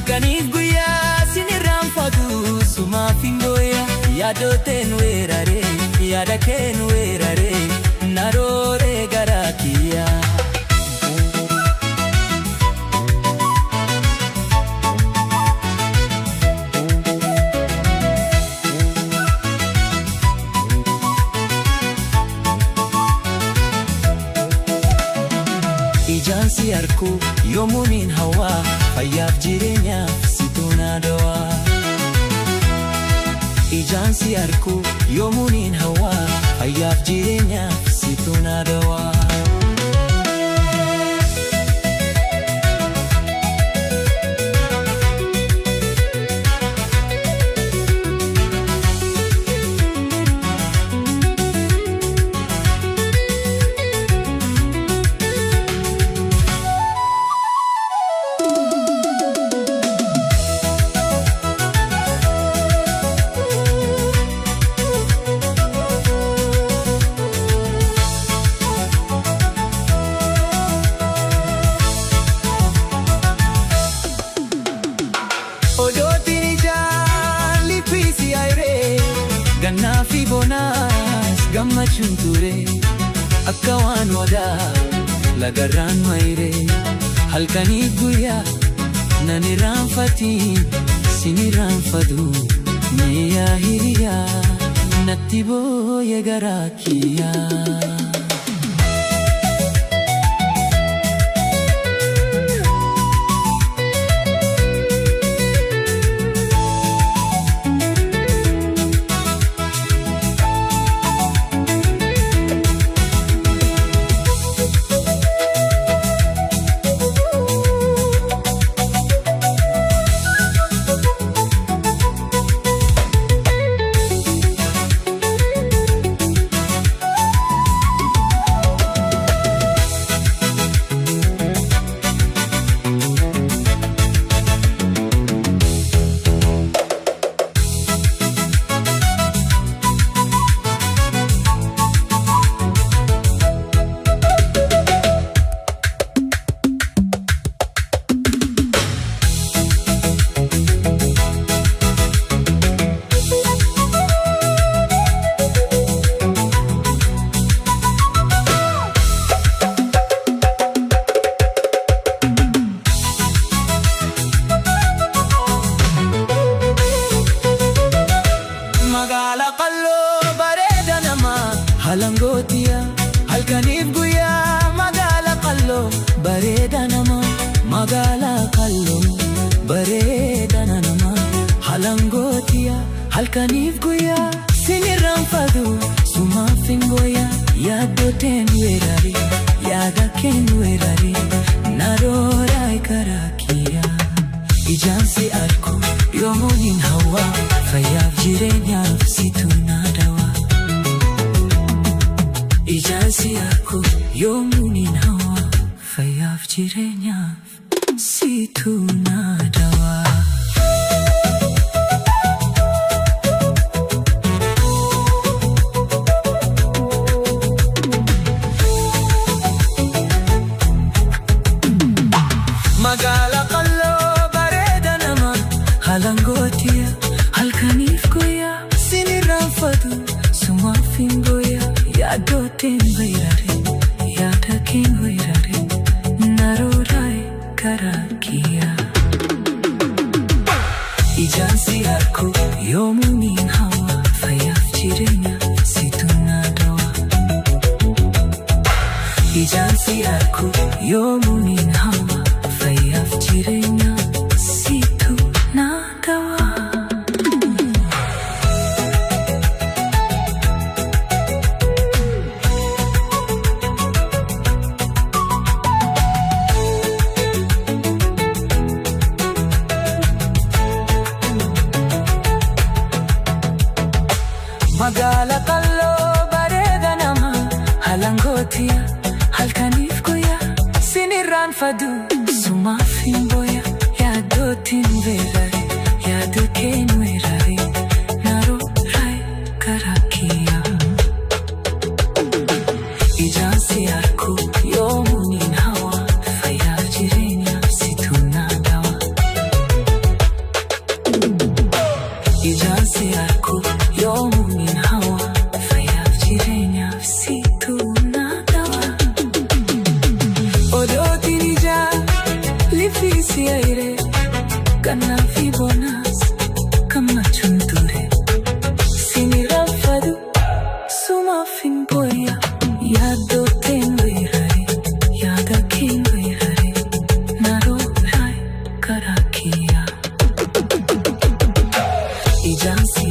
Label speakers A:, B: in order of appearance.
A: halkaniif guyyaa sinirraan fatu sumaaf hin booya yaadoteen weeraree yaada keen weeraree narooree garaa kiyyaa. Ijaansi arku yoomuun hawa fayyaaf jireenyaaf situna dawa. Ijaansi arku yoomuun hawa fayyaaf jireenyaaf situna dawa. Gannafi bonas gammachuun ture akka waan wadaa lagarraan mayre halkanii guyyaa nan irraanfatiin sin irraanfatu miyaa hiriyaa natti booye garaa kiyyaa. Halangootiya halkaniif guyyaa magaala qalloo bareeda nama magaala qalloo bareeda nama halangootiya halkaniif guyyaa sinirraanfatu sumaaf hin booya yaaddoteen weerare yaada keen weerare narooraa garaa kiyyaa. Ijaansi arku yoomuun hin hawa fayyaaf jireenyaaf situna dawa. Ijaansi arku yoomuun hin hawa fayyaaf jireenyaaf situna dawa. Magaala qalloo bareeda nama halangootiya halkaniif guyyaa sinirraanfatu sumaaf hin booya yaaddoteen weerare yaada keen weerare narooraa garaa kiyyaa. Ijaansi arku yoomuun hin hawa fayyaaf jireenyaaf situna dawa. Ijaansi arku yoomuun hin hawa fayyaaf jireenyaaf situna dawa. Magaala qalloo bareeda nama halangootiya halkaniif guyyaa sinirraanfatu sumaaf hin booya yaaddootiin weerare yaada keen weerare narooraa garaa kiyyaa. Ijaansi arku yoomuun hin hawa fayyaaf jireenyaaf situna dawa. suma fin boya yado tenwirare yaga kinwirare naro hai karakia ijansi